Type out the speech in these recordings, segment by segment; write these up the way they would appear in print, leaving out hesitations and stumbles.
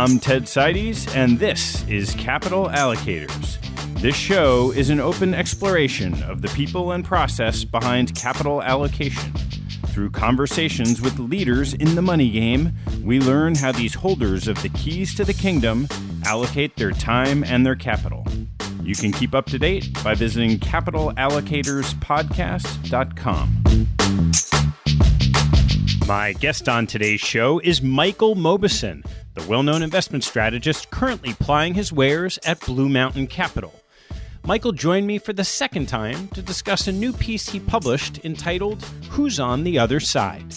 I'm Ted Seides, and this is Capital Allocators. This show is an open exploration of the people and process behind capital allocation. Through conversations with leaders in the money game, we learn how these holders of the keys to the kingdom allocate their time and their capital. You can keep up to date by visiting capitalallocatorspodcast.com. My guest on today's show is Michael Mauboussin, the well-known investment strategist currently plying his wares at Blue Mountain Capital. Michael joined me for the second time to discuss a new piece he published entitled, Who's on the Other Side?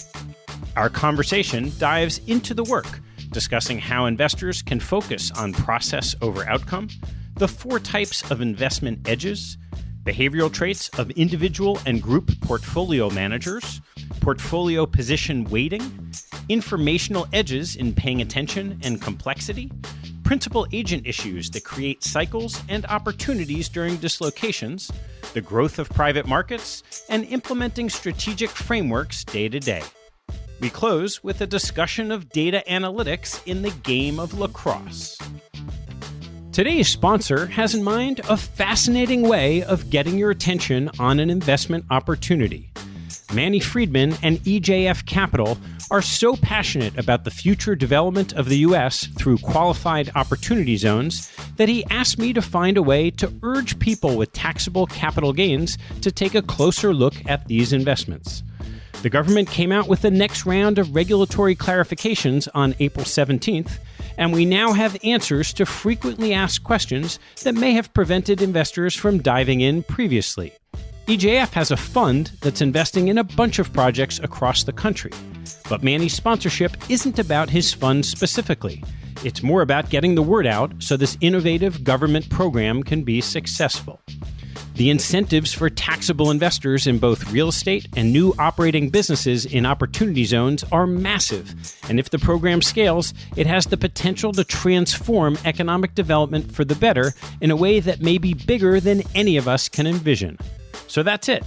Our conversation dives into the work, discussing how investors can focus on process over outcome, the 4 types of investment edges, behavioral traits of individual and group portfolio managers, portfolio position weighting, informational edges in paying attention and complexity, principal agent issues that create cycles and opportunities during dislocations, the growth of private markets, and implementing strategic frameworks day to day. We close with a discussion of data analytics in the game of Lacrosse. Today's sponsor has in mind a fascinating way of getting your attention on an investment opportunity. Manny Friedman and EJF Capital are so passionate about the future development of the U.S. through qualified opportunity zones that he asked me to find a way to urge people with taxable capital gains to take a closer look at these investments. The government came out with the next round of regulatory clarifications on April 17th, and we now have answers to frequently asked questions that may have prevented investors from diving in previously. EJF has a fund that's investing in a bunch of projects across the country, but Manny's sponsorship isn't about his fund specifically. It's more about getting the word out so this innovative government program can be successful. The incentives for taxable investors in both real estate and new operating businesses in opportunity zones are massive, and if the program scales, it has the potential to transform economic development for the better in a way that may be bigger than any of us can envision. So that's it.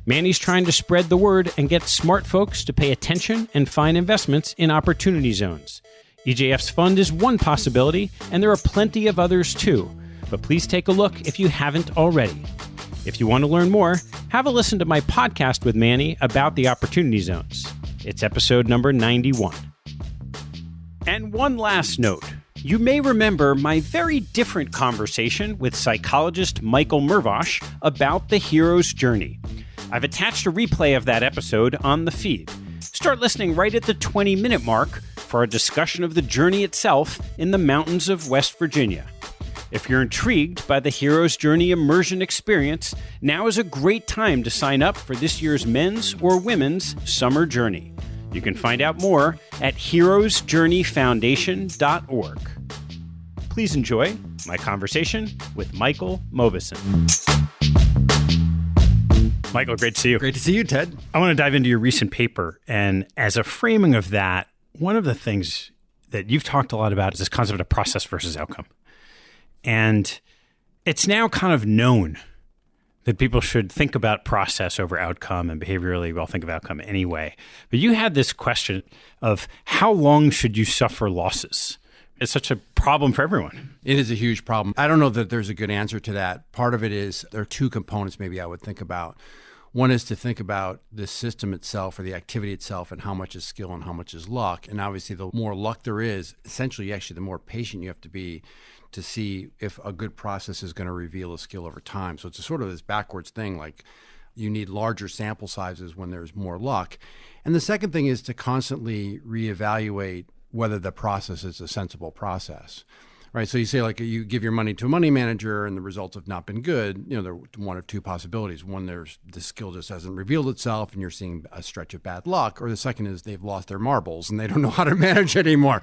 Manny's trying to spread the word and get smart folks to pay attention and find investments in opportunity zones. EJF's fund is one possibility, and there are plenty of others too. But please take a look if you haven't already. If you want to learn more, have a listen to my podcast with Manny about the opportunity zones. It's episode number 91. And one last note. You may remember my very different conversation with psychologist Michael Mauboussin about the hero's journey. I've attached a replay of that episode on the feed. Start listening right at the 20-minute mark for a discussion of the journey itself in the mountains of West Virginia. If you're intrigued by the hero's journey immersion experience, now is a great time to sign up for this year's men's or women's summer journey. You can find out more at heroesjourneyfoundation.org. Please enjoy my conversation with Michael Mauboussin. Michael, great to see you. Great to see you, Ted. I want to dive into your recent paper. And as a framing of that, one of the things that you've talked a lot about is this concept of process versus outcome. And it's now kind of known that people should think about process over outcome, and behaviorally we'll think of outcome anyway. But you had this question of how long should you suffer losses? It's such a problem for everyone. It is a huge problem. I don't know that there's a good answer to that. Part of it is there are 2 components maybe I would think about. One is to think about the system itself or the activity itself and how much is skill and how much is luck. And obviously the more luck there is, essentially actually the more patient you have to be to see if a good process is going to reveal a skill over time. So it's a sort of this backwards thing, like you need larger sample sizes when there's more luck. And the second thing is to constantly reevaluate whether the process is a sensible process, right? So you say like you give your money to a money manager and the results have not been good. You know, there are 1 of 2 possibilities. One, there's the skill just hasn't revealed itself and you're seeing a stretch of bad luck. Or the second is they've lost their marbles and they don't know how to manage it anymore,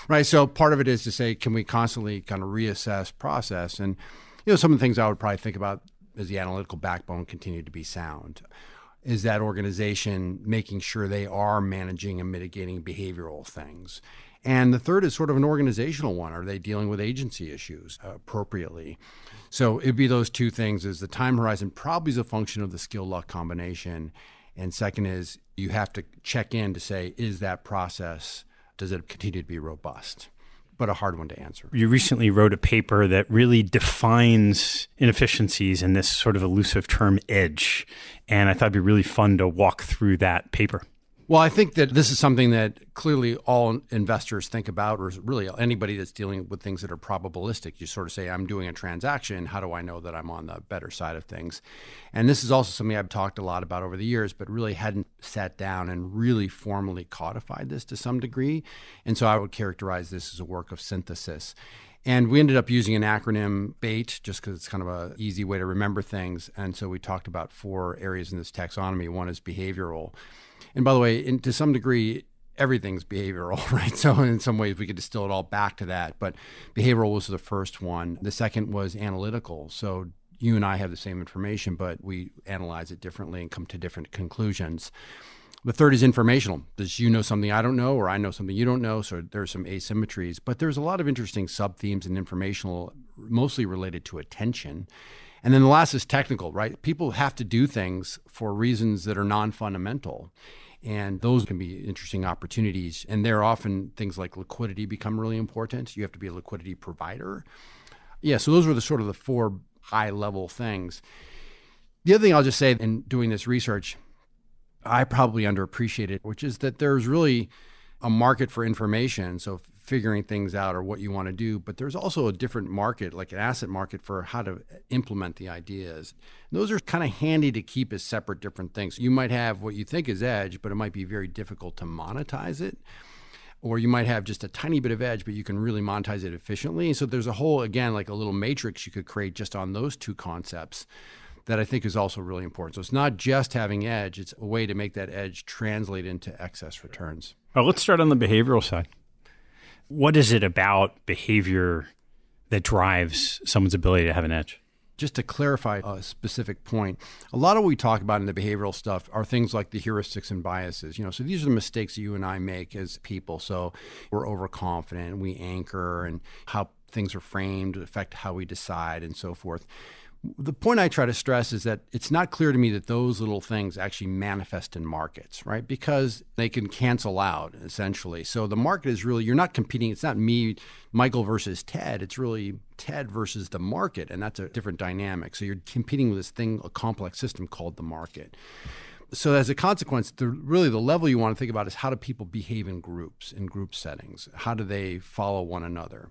right? So part of it is to say, can we constantly kind of reassess process? And, you know, some of the things I would probably think about as the analytical backbone continue to be sound. Is that organization making sure they are managing and mitigating behavioral things? And the third is sort of an organizational one. Are they dealing with agency issues appropriately? So it'd be those 2 things. Is the time horizon probably is a function of the skill-luck combination. And second is you have to check in to say, is that process, does it continue to be robust? but a hard one to answer. You recently wrote a paper that really defines inefficiencies in this sort of elusive term edge. And I thought it'd be really fun to walk through that paper. Well, I think that this is something that clearly all investors think about, or really anybody that's dealing with things that are probabilistic. You sort of say, I'm doing a transaction. How do I know that I'm on the better side of things? And this is also something I've talked a lot about over the years, but really hadn't sat down and really formally codified this to some degree. And so I would characterize this as a work of synthesis. And we ended up using an acronym BAIT just because it's kind of an easy way to remember things. And so we talked about 4 areas in this taxonomy. One is behavioral. And by the way, to some degree, everything's behavioral, right? So in some ways, we could distill it all back to that. But behavioral was the first one. The second was analytical. So you and I have the same information, but we analyze it differently and come to different conclusions. The third is informational. Does you know something I don't know, or I know something you don't know? So there's some asymmetries. But there's a lot of interesting sub-themes in informational, mostly related to attention. And then the last is technical, right? People have to do things for reasons that are non-fundamental. And those can be interesting opportunities. And there are often things like liquidity become really important. You have to be a liquidity provider. Yeah, so those were the sort of the 4 high-level things. The other thing I'll just say in doing this research, I probably underappreciated, which is that there's really a market for information. So figuring things out or what you want to do, but there's also a different market, like an asset market for how to implement the ideas. And those are kind of handy to keep as separate different things. You might have what you think is edge, but it might be very difficult to monetize it. Or you might have just a tiny bit of edge, but you can really monetize it efficiently. And so there's a whole, again, like a little matrix you could create just on those 2 concepts that I think is also really important. So it's not just having edge, it's a way to make that edge translate into excess returns. Well, let's start on the behavioral side. What is it about behavior that drives someone's ability to have an edge? Just to clarify a specific point, a lot of what we talk about in the behavioral stuff are things like the heuristics and biases. So these are the mistakes that you and I make as people. So we're overconfident, we anchor, and how things are framed affect how we decide and so forth. The point I try to stress is that it's not clear to me that those little things actually manifest in markets, right? Because they can cancel out, essentially. So the market is really, you're not competing. It's not me, Michael versus Ted. It's really Ted versus the market, and that's a different dynamic. So you're competing with this thing, a complex system called the market. So as a consequence, really the level you want to think about is how do people behave in group settings? How do they follow one another?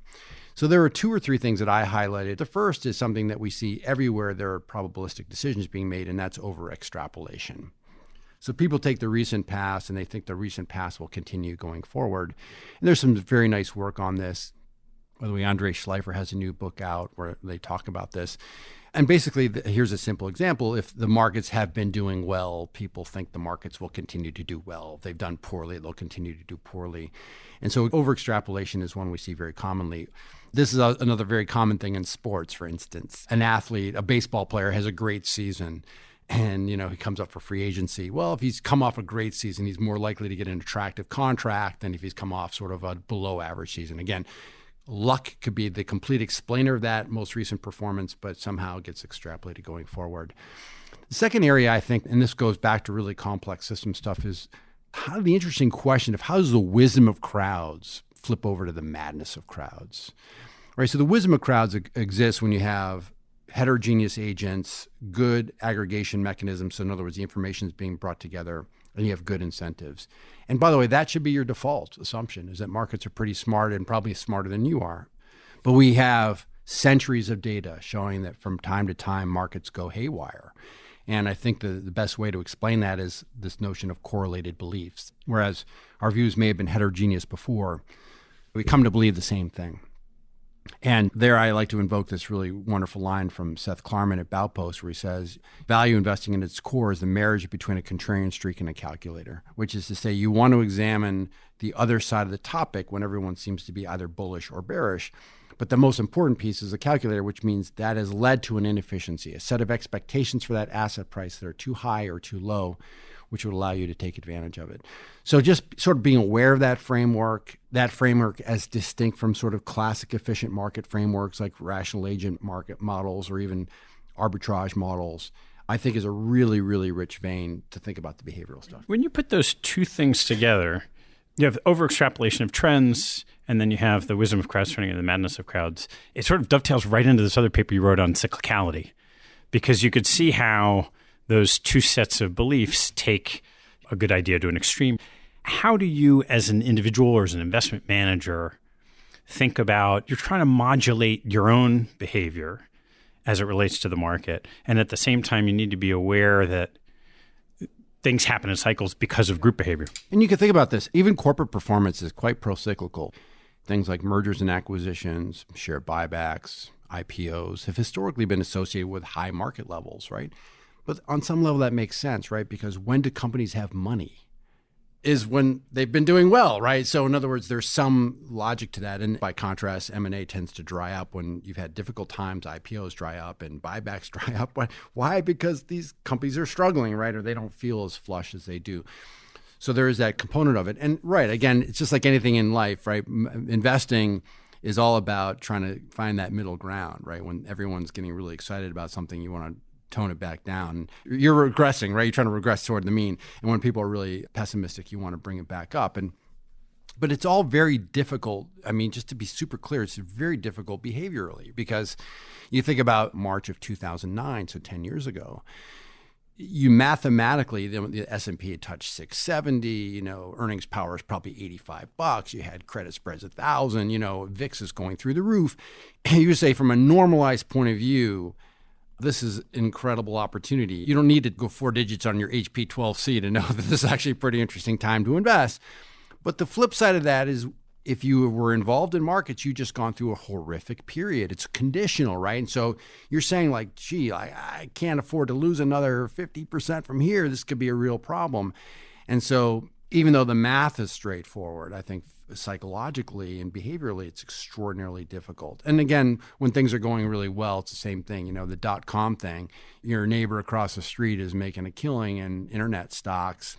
So there are 2 or 3 things that I highlighted. The first is something that we see everywhere there are probabilistic decisions being made, and that's over-extrapolation. So people take the recent past, and they think the recent past will continue going forward. And there's some very nice work on this. By the way, Andre Schleifer has a new book out where they talk about this. And basically, here's a simple example. If the markets have been doing well, people think the markets will continue to do well. If they've done poorly, they'll continue to do poorly. And so over-extrapolation is one we see very commonly. This is another very common thing in sports, for instance. An athlete, a baseball player, has a great season. And, he comes up for free agency. Well, if he's come off a great season, he's more likely to get an attractive contract than if he's come off sort of a below average season. Again, luck could be the complete explainer of that most recent performance, but somehow it gets extrapolated going forward. The second area, I think, and this goes back to really complex system stuff, is the interesting question of how does the wisdom of crowds flip over to the madness of crowds? Right. So the wisdom of crowds exists when you have heterogeneous agents, good aggregation mechanisms. So in other words, the information is being brought together, and you have good incentives. And by the way, that should be your default assumption, is that markets are pretty smart and probably smarter than you are. But we have centuries of data showing that from time to time, markets go haywire. And I think the best way to explain that is this notion of correlated beliefs. Whereas our views may have been heterogeneous before, we come to believe the same thing. And there I like to invoke this really wonderful line from Seth Klarman at Baupost, where he says, value investing in its core is the marriage between a contrarian streak and a calculator, which is to say you want to examine the other side of the topic when everyone seems to be either bullish or bearish. But the most important piece is a calculator, which means that has led to an inefficiency, a set of expectations for that asset price that are too high or too low, which would allow you to take advantage of it. So just sort of being aware of that framework as distinct from sort of classic efficient market frameworks like rational agent market models or even arbitrage models, I think is a really, really rich vein to think about the behavioral stuff. When you put those 2 things together, You have over extrapolation of trends, and then you have the wisdom of crowds turning into the madness of crowds. It sort of dovetails right into this other paper you wrote on cyclicality, because you could see how those two sets of beliefs take a good idea to an extreme. How do you, as an individual or as an investment manager, think about, you're trying to modulate your own behavior as it relates to the market, and at the same time, you need to be aware that things happen in cycles because of group behavior. And you can think about this. Even corporate performance is quite pro-cyclical. Things like mergers and acquisitions, share buybacks, IPOs have historically been associated with high market levels, right? But on some level, that makes sense, right? Because when do companies have money? Is when they've been doing well, right? So in other words, there's some logic to that. And by contrast, M&A tends to dry up when you've had difficult times, IPOs dry up and buybacks dry up. Why? Because these companies are struggling, right? Or they don't feel as flush as they do. So there is that component of it. And right, again, it's just like anything in life, right? Investing is all about trying to find that middle ground, right? When everyone's getting really excited about something, you want to tone it back down. You're regressing, right? You're trying to regress toward the mean. And when people are really pessimistic, you want to bring it back up. But it's all very difficult. I mean, just to be super clear, it's very difficult behaviorally, because you think about March of 2009, so 10 years ago, you mathematically, the S&P had touched 670, earnings power is probably $85. You had credit spreads 1,000, VIX is going through the roof. And you say from a normalized point of view, this is an incredible opportunity. You don't need to go 4 digits on your HP12C to know that this is actually a pretty interesting time to invest. But the flip side of that is, if you were involved in markets, you just gone through a horrific period. It's conditional, right? And so you're saying like, gee, I can't afford to lose another 50% from here. This could be a real problem. And so even though the math is straightforward, I think psychologically and behaviorally, it's extraordinarily difficult. And again, when things are going really well, it's the same thing. The .com thing, your neighbor across the street is making a killing in internet stocks,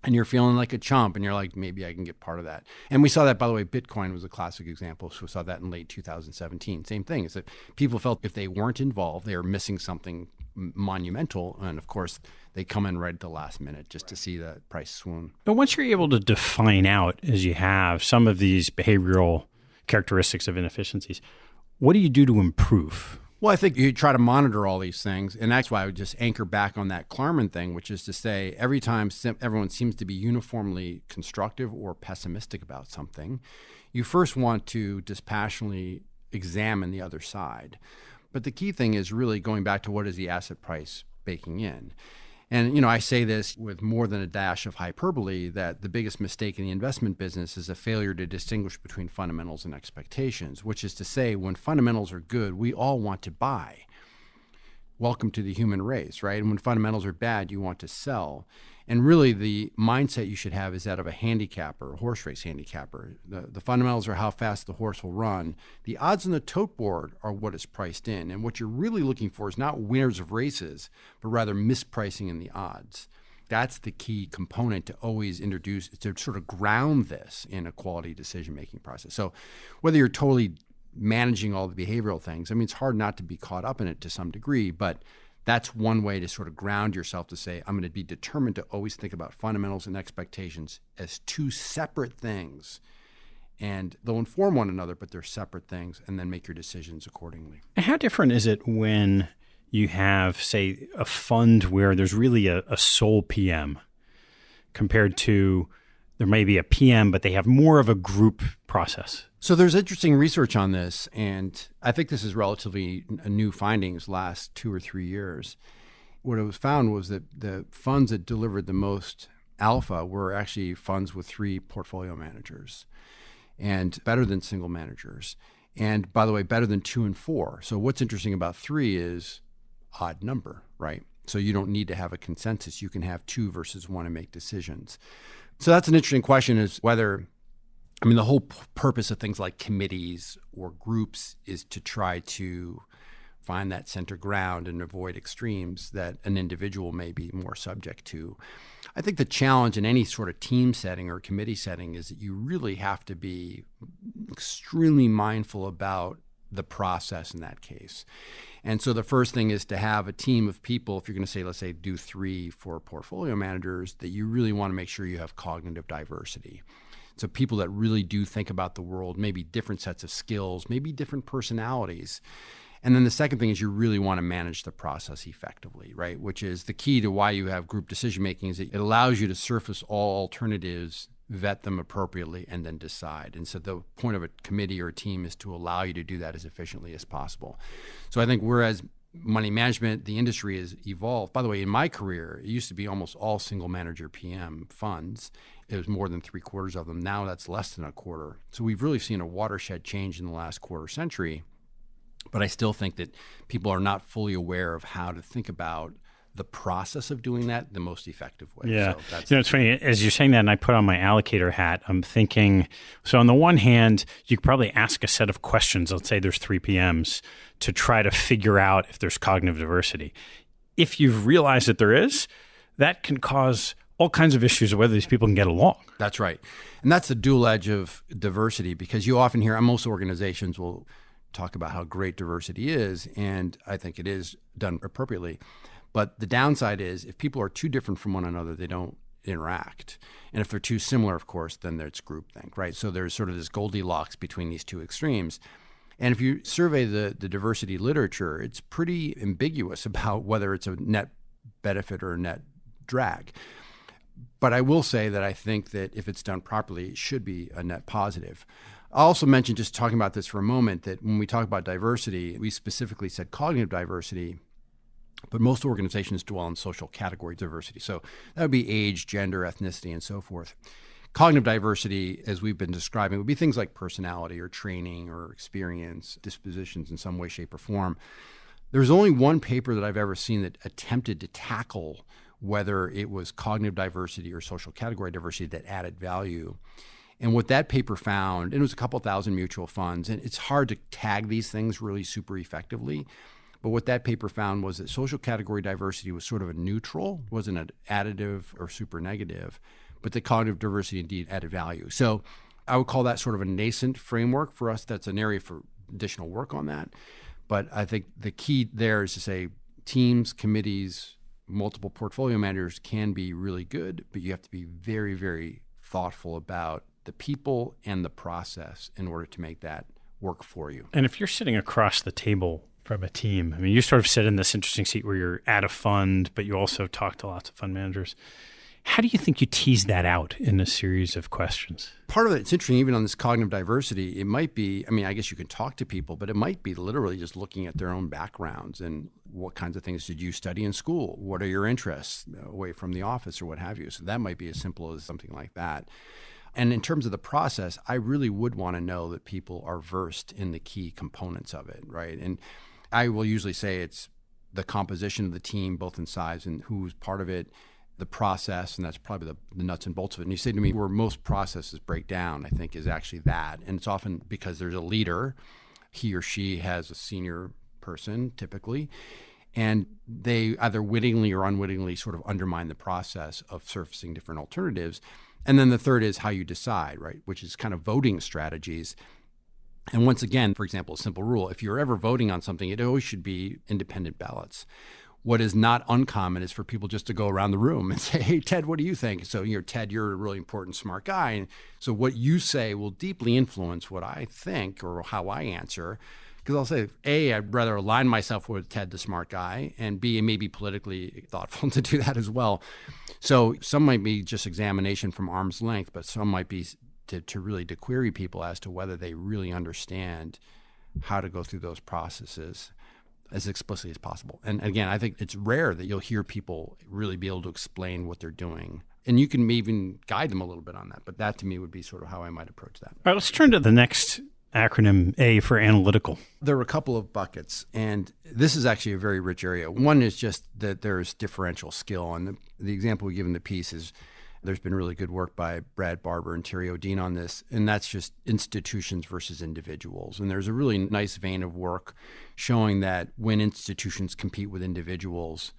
and you're feeling like a chump, and you're like, maybe I can get part of that. And we saw that, by the way, Bitcoin was a classic example. So we saw that in late 2017. Same thing, is that people felt if they weren't involved, they were missing something monumental. And of course, they come in right at the last minute just to see the price swoon. But once you're able to define out, as you have, some of these behavioral characteristics of inefficiencies, what do you do to improve? Well, I think you try to monitor all these things. And that's why I would just anchor back on that Klarman thing, which is to say every time everyone seems to be uniformly constructive or pessimistic about something, you first want to dispassionately examine the other side. But the key thing is really going back to what is the asset price baking in. And, I say this with more than a dash of hyperbole, that the biggest mistake in the investment business is a failure to distinguish between fundamentals and expectations, which is to say, when fundamentals are good, we all want to buy. Welcome to the human race, right? And when fundamentals are bad, you want to sell. And really, the mindset you should have is that of a handicapper, a horse race handicapper. The fundamentals are how fast the horse will run. The odds on the tote board are what is priced in. And what you're really looking for is not winners of races, but rather mispricing in the odds. That's the key component to always introduce, to sort of ground this in a quality decision-making process. So whether you're totally managing all the behavioral things, I mean, it's hard not to be caught up in it to some degree, but that's one way to sort of ground yourself, to say, I'm going to be determined to always think about fundamentals and expectations as two separate things. And they'll inform one another, but they're separate things, and then make your decisions accordingly. How different is it when you have, say, a fund where there's really a sole PM compared to there may be a PM, but they have more of a group process? So there's interesting research on this, and I think this is relatively new findings last 2 or 3 years. What it was found was that the funds that delivered the most alpha were actually funds with 3 portfolio managers, and better than single managers. And by the way, better than 2 and 4. So what's interesting about 3 is odd number, right? So you don't need to have a consensus. You can have 2 versus 1 and make decisions. So that's an interesting question, is whether, the whole purpose of things like committees or groups is to try to find that center ground and avoid extremes that an individual may be more subject to. I think the challenge in any sort of team setting or committee setting is that you really have to be extremely mindful about the process in that case. And so the first thing is to have a team of people, if you're going to say, let's say, do 3 for portfolio managers, that you really want to make sure you have cognitive diversity. So people that really do think about the world, maybe different sets of skills, maybe different personalities. And then the second thing is you really want to manage the process effectively, right? Which is the key to why you have group decision making is it allows you to surface all alternatives, vet them appropriately, and then decide. And so the point of a committee or a team is to allow you to do that as efficiently as possible. So I think whereas money management, the industry has evolved. By the way, in my career, it used to be almost all single manager PM funds. It was more than 3/4 of them. Now that's less than 1/4. So we've really seen a watershed change in the last quarter century. But I still think that people are not fully aware of how to think about the process of doing that the most effective way. Yeah. So It's funny. As you're saying that, and I put on my allocator hat, I'm thinking, so on the one hand, you could probably ask a set of questions. Let's say there's 3 PMs to try to figure out if there's cognitive diversity. If you've realized that there is, that can cause all kinds of issues of whether these people can get along. That's right. And that's the dual edge of diversity, because you often hear, most organizations will talk about how great diversity is, and I think it is done appropriately. But the downside is if people are too different from one another, they don't interact. And if they're too similar, of course, then it's groupthink, right? So there's sort of this Goldilocks between these two extremes. And if you survey the diversity literature, it's pretty ambiguous about whether it's a net benefit or a net drag. But I will say that I think that if it's done properly, it should be a net positive. I'll also mention, just talking about this for a moment, that when we talk about diversity, we specifically said cognitive diversity, but most organizations dwell on social category diversity. So that would be age, gender, ethnicity, and so forth. Cognitive diversity, as we've been describing, would be things like personality or training or experience, dispositions in some way, shape, or form. There's only one paper that I've ever seen that attempted to tackle whether it was cognitive diversity or social category diversity that added value. And what that paper found, and it was a couple thousand mutual funds, and it's hard to tag these things really super effectively, but what that paper found was that social category diversity was sort of a neutral, wasn't an additive or super negative, but the cognitive diversity indeed added value. So I would call that sort of a nascent framework for us. That's an area for additional work on that. But I think the key there is to say teams, committees, multiple portfolio managers can be really good, but you have to be very, very thoughtful about the people and the process in order to make that work for you. And if you're sitting across the table from a team, I mean, you sort of sit in this interesting seat where you're at a fund, but you also talk to lots of fund managers. How do you think you tease that out in a series of questions? Part of it, it's interesting, even on this cognitive diversity, it might be, I guess you can talk to people, but it might be literally just looking at their own backgrounds and what kinds of things did you study in school? What are your interests away from the office or what have you? So that might be as simple as something like that. And in terms of the process, I really would want to know that people are versed in the key components of it, right? And I will usually say it's the composition of the team, both in size and who's part of it, the process, and that's probably the nuts and bolts of it. And you say to me, where most processes break down, I think, is actually that. And it's often because there's a leader, he or she has a senior person, typically, and they either wittingly or unwittingly sort of undermine the process of surfacing different alternatives. And then the third is how you decide, right, which is kind of voting strategies. And once again, for example, a simple rule, if you're ever voting on something, it always should be independent ballots. What is not uncommon is for people just to go around the room and say, hey, Ted, what do you think? So, Ted, you're a really important, smart guy. And so what you say will deeply influence what I think or how I answer. Because I'll say, A, I'd rather align myself with Ted, the smart guy, and B, it may be politically thoughtful to do that as well. So some might be just examination from arm's length, but some might be to really to query people as to whether they really understand how to go through those processes as explicitly as possible. And again, I think it's rare that you'll hear people really be able to explain what they're doing. And you can even guide them a little bit on that. But that to me would be sort of how I might approach that. All right, let's turn to the next acronym, A, for analytical. There are a couple of buckets, and this is actually a very rich area. One is just that there's differential skill. And the example we give in the piece is there's been really good work by Brad Barber and Terry O'Dean on this, and that's just institutions versus individuals. And there's a really nice vein of work showing that when institutions compete with individuals,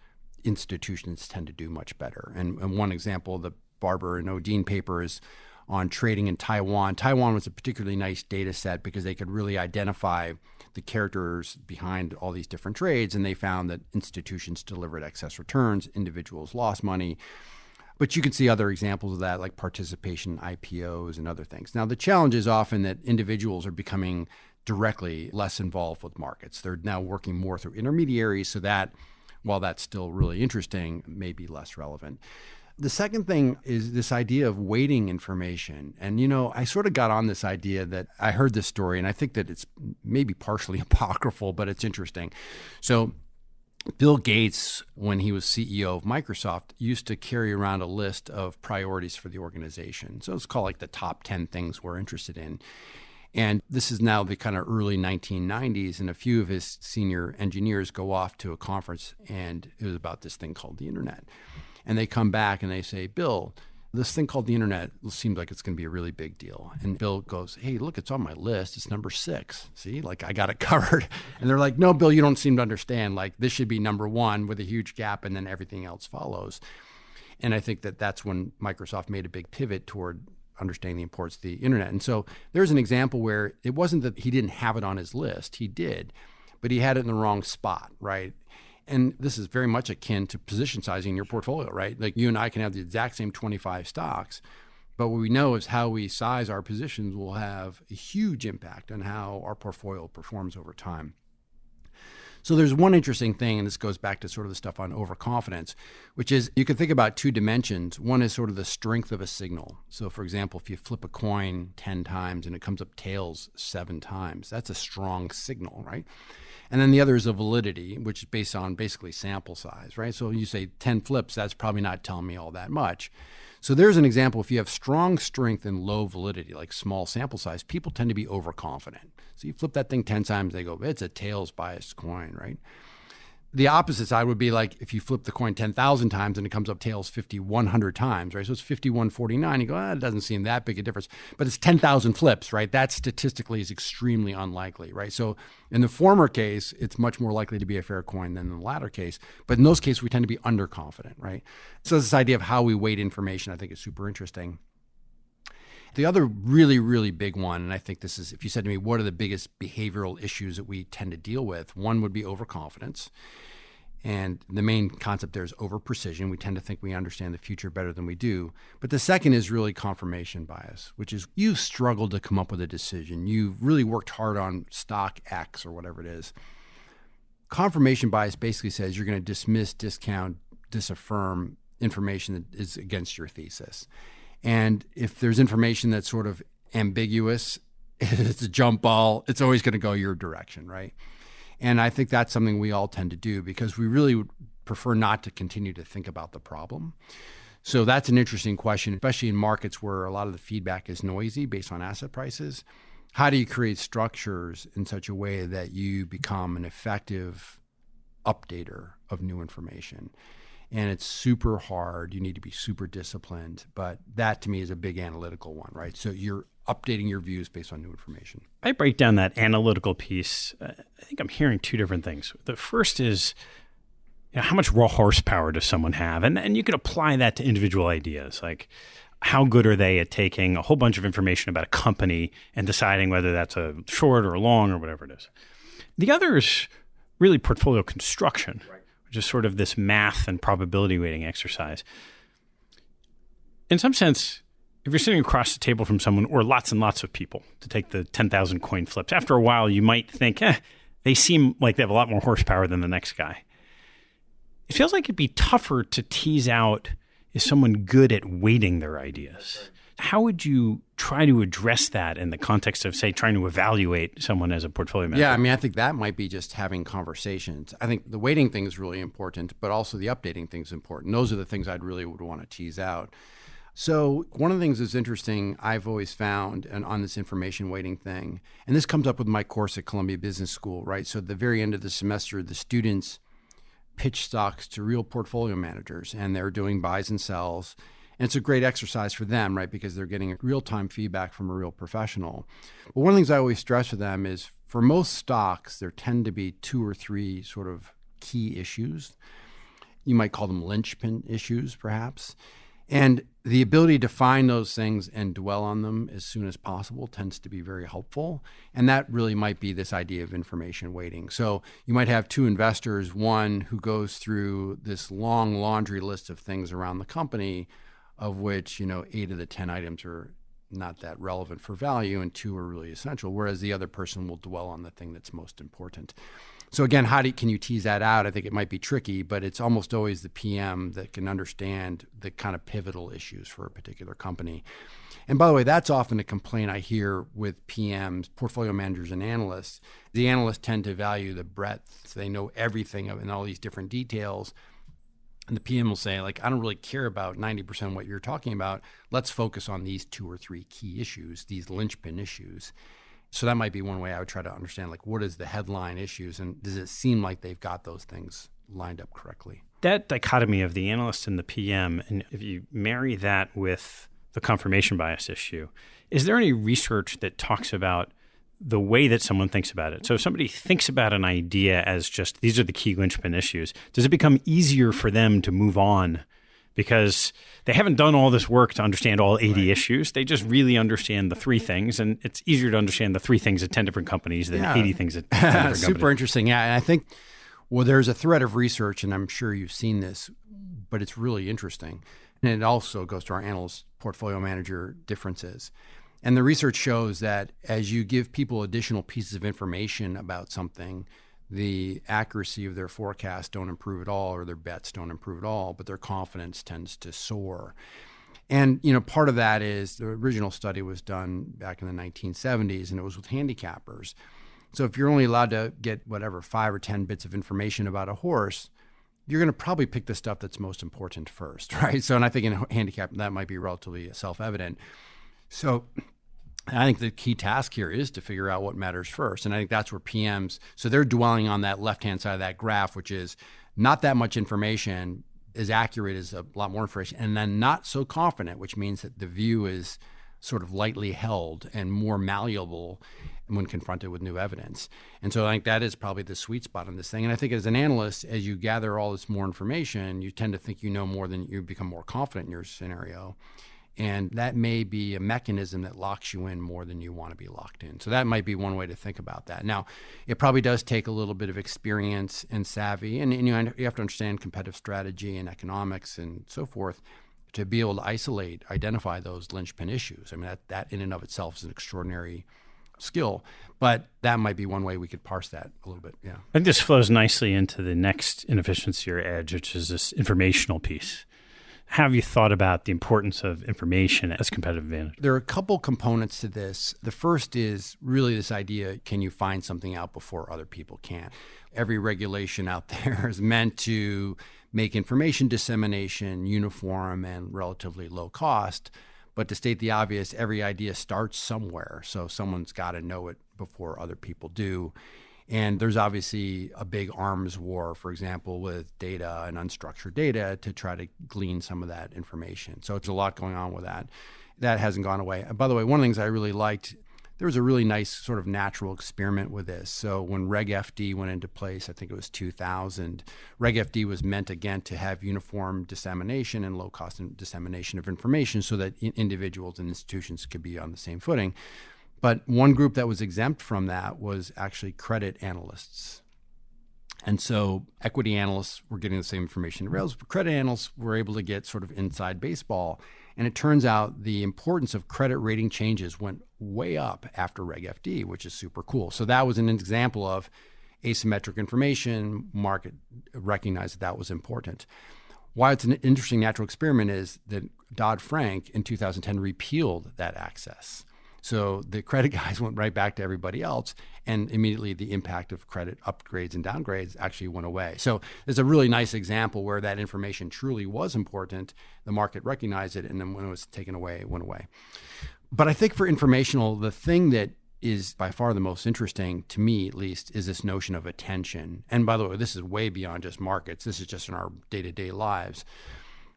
institutions tend to do much better. And one example, the Barber and O'Dean paper is on trading in Taiwan. Taiwan was a particularly nice data set because they could really identify the characters behind all these different trades, and they found that institutions delivered excess returns, individuals lost money. But you can see other examples of that, like participation in IPOs and other things. Now, the challenge is often that individuals are becoming directly less involved with markets. They're now working more through intermediaries, so that, while that's still really interesting, may be less relevant. The second thing is this idea of weighting information. And, I sort of got on this idea that I heard this story, and I think that it's maybe partially apocryphal, but it's interesting. So Bill Gates, when he was CEO of Microsoft, used to carry around a list of priorities for the organization. So it's called like the top 10 things we're interested in. And this is now the kind of early 1990s, and a few of his senior engineers go off to a conference, and it was about this thing called the internet. And they come back and they say, Bill, this thing called the internet seems like it's going to be a really big deal. And Bill goes, hey, look, it's on my list. It's number 6. See, like I got it covered. And they're like, no, Bill, you don't seem to understand. Like this should be number 1 with a huge gap, and then everything else follows. And I think that that's when Microsoft made a big pivot toward understanding the importance of the internet. And so there's an example where it wasn't that he didn't have it on his list. He did, but he had it in the wrong spot, right? And this is very much akin to position sizing your portfolio, right? Like you and I can have the exact same 25 stocks, but what we know is how we size our positions will have a huge impact on how our portfolio performs over time. So there's one interesting thing, and this goes back to sort of the stuff on overconfidence, which is you can think about 2 dimensions. One is sort of the strength of a signal. So for example, if you flip a coin 10 times and it comes up tails 7 times, that's a strong signal, right? And then the other is a validity, which is based on basically sample size, right? So you say 10 flips, that's probably not telling me all that much. So there's an example. If you have strong strength and low validity, like small sample size, people tend to be overconfident. So you flip that thing 10 times, they go, it's a tails biased coin, right? The opposite side would be like if you flip the coin 10,000 times and it comes up tails 5,100 times, right? So it's 5,149. You go, it doesn't seem that big a difference. But it's 10,000 flips, right? That statistically is extremely unlikely, right? So in the former case, it's much more likely to be a fair coin than in the latter case. But in those cases, we tend to be underconfident, right? So this idea of how we weight information, I think, is super interesting. The other really, really big one, and I think this is, if you said to me, what are the biggest behavioral issues that we tend to deal with? One would be overconfidence. And the main concept there is over-precision. We tend to think we understand the future better than we do. But the second is really confirmation bias, which is you've struggled to come up with a decision. You've really worked hard on stock X or whatever it is. Confirmation bias basically says you're going to dismiss, discount, disaffirm information that is against your thesis. And if there's information that's sort of ambiguous, it's a jump ball, it's always going to go your direction, right? And I think that's something we all tend to do because we really would prefer not to continue to think about the problem. So that's an interesting question, especially in markets where a lot of the feedback is noisy based on asset prices. How do you create structures in such a way that you become an effective updater of new information? And it's super hard. You need to be super disciplined. But that, to me, is a big analytical one, right? So you're updating your views based on new information. I break down that analytical piece. I think I'm hearing 2 different things. The first is, how much raw horsepower does someone have? And you could apply that to individual ideas. Like, how good are they at taking a whole bunch of information about a company and deciding whether that's a short or a long or whatever it is? The other is really portfolio construction. Right. Just sort of this math and probability weighting exercise. In some sense, if you're sitting across the table from someone or lots and lots of people to take the 10,000 coin flips, after a while you might think, they seem like they have a lot more horsepower than the next guy. It feels like it'd be tougher to tease out, is someone good at weighting their ideas? How would you try to address that in the context of, say, trying to evaluate someone as a portfolio manager? Yeah, I mean, I think that might be just having conversations. I think the weighting thing is really important, but also the updating thing is important. Those are the things I'd really would want to tease out. So one of the things that's interesting I've always found and on this information weighting thing, and this comes up with my course at Columbia Business School, right? So at the very end of the semester, the students pitch stocks to real portfolio managers, and they're doing buys and sells. And it's a great exercise for them, right? Because they're getting real-time feedback from a real professional. But one of the things I always stress with them is for most stocks, there tend to be 2 or 3 sort of key issues. You might call them linchpin issues, perhaps. And the ability to find those things and dwell on them as soon as possible tends to be very helpful. And that really might be this idea of information weighting. So you might have two investors, one who goes through this long laundry list of things around the company, of which, 8 of the 10 items are not that relevant for value and 2 are really essential, whereas the other person will dwell on the thing that's most important. So again, can you tease that out? I think it might be tricky, but it's almost always the PM that can understand the kind of pivotal issues for a particular company. And by the way, that's often a complaint I hear with PMs, portfolio managers, and analysts. The analysts tend to value the breadth. So they know everything and all these different details. And the PM will say, I don't really care about 90% of what you're talking about. Let's focus on these 2 or 3 key issues, these linchpin issues. So that might be one way I would try to understand, what is the headline issues, and does it seem like they've got those things lined up correctly? That dichotomy of the analyst and the PM, and if you marry that with the confirmation bias issue, is there any research that talks about the way that someone thinks about it? So if somebody thinks about an idea as just, these are the key linchpin issues, does it become easier for them to move on because they haven't done all this work to understand all 80 issues? They just really understand the 3 things, and it's easier to understand the 3 things at 10 different companies than 80 things at 10 different companies. Super interesting. Yeah, and I think, there's a thread of research, and I'm sure you've seen this, but it's really interesting. And it also goes to our analyst portfolio manager differences. And the research shows that as you give people additional pieces of information about something, the accuracy of their forecasts don't improve at all, or their bets don't improve at all, but their confidence tends to soar. And, part of that is the original study was done back in the 1970s, and it was with handicappers. So if you're only allowed to get 5 or 10 bits of information about a horse, you're going to probably pick the stuff that's most important first, right? So, and I think in handicap, that might be relatively self-evident. So I think the key task here is to figure out what matters first. And I think that's where PMs, so they're dwelling on that left-hand side of that graph, which is not that much information, as accurate as a lot more information, and then not so confident, which means that the view is sort of lightly held and more malleable when confronted with new evidence. And so I think that is probably the sweet spot on this thing. And I think as an analyst, as you gather all this more information, you tend to think you know more than you become more confident in your scenario. And that may be a mechanism that locks you in more than you want to be locked in. So that might be one way to think about that. Now, it probably does take a little bit of experience and savvy, and you have to understand competitive strategy and economics and so forth to be able to identify those linchpin issues. I mean, that in and of itself is an extraordinary skill, but that might be one way we could parse that a little bit. Yeah. I think this flows nicely into the next inefficiency or edge, which is this informational piece. Have you thought about the importance of information as competitive advantage? There are a couple components to this. The first is really this idea, can you find something out before other people can? Every regulation out there is meant to make information dissemination uniform and relatively low cost. But to state the obvious, every idea starts somewhere. So someone's got to know it before other people do. And there's obviously a big arms war, for example, with data and unstructured data to try to glean some of that information. So it's a lot going on with that. That hasn't gone away. By the way, one of the things I really liked, there was a really nice sort of natural experiment with this. So when Reg FD went into place, I think it was 2000, Reg FD was meant, again, to have uniform dissemination and low-cost dissemination of information so that individuals and institutions could be on the same footing. But one group that was exempt from that was actually credit analysts. And so equity analysts were getting the same information. Whereas credit analysts were able to get sort of inside baseball. And it turns out the importance of credit rating changes went way up after Reg FD, which is super cool. So that was an example of asymmetric information. Market recognized that was important. Why it's an interesting natural experiment is that Dodd-Frank in 2010 repealed that access. So the credit guys went right back to everybody else, and immediately the impact of credit upgrades and downgrades actually went away. So there's a really nice example where that information truly was important. The market recognized it, and then when it was taken away, it went away. But I think for informational, the thing that is by far the most interesting, to me at least, is this notion of attention. And by the way, this is way beyond just markets. This is just in our day-to-day lives.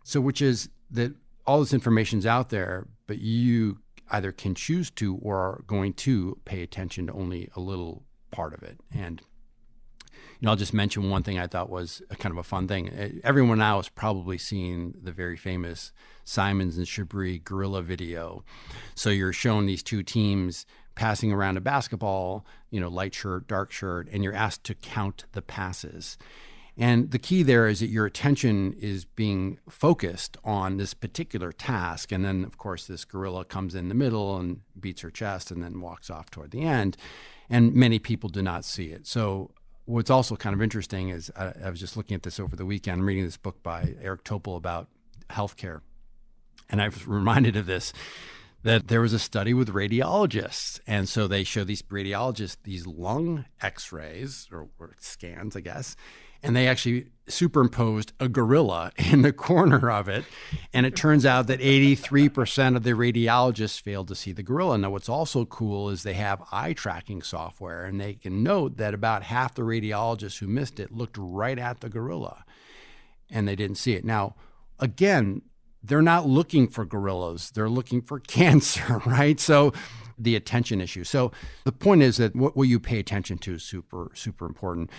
So which is that all this information's out there, but you either can choose to or are going to pay attention to only a little part of it. And I'll just mention one thing I thought was a kind of a fun thing. Everyone now has probably seen the very famous Simons and Chabris gorilla video. So you're showing these two teams passing around a basketball, light shirt, dark shirt, and you're asked to count the passes. And the key there is that your attention is being focused on this particular task. And then, of course, this gorilla comes in the middle and beats her chest and then walks off toward the end. And many people do not see it. So what's also kind of interesting is I was just looking at this over the weekend. I'm reading this book by Eric Topol about healthcare. And I was reminded of this, that there was a study with radiologists. And so they show these radiologists these lung x-rays or scans, I guess. And they actually superimposed a gorilla in the corner of it. And it turns out that 83% of the radiologists failed to see the gorilla. Now, what's also cool is they have eye tracking software, and they can note that about half the radiologists who missed it looked right at the gorilla, and they didn't see it. Now, again, they're not looking for gorillas. They're looking for cancer, right? So the attention issue. So the point is that what you pay attention to is super, super important.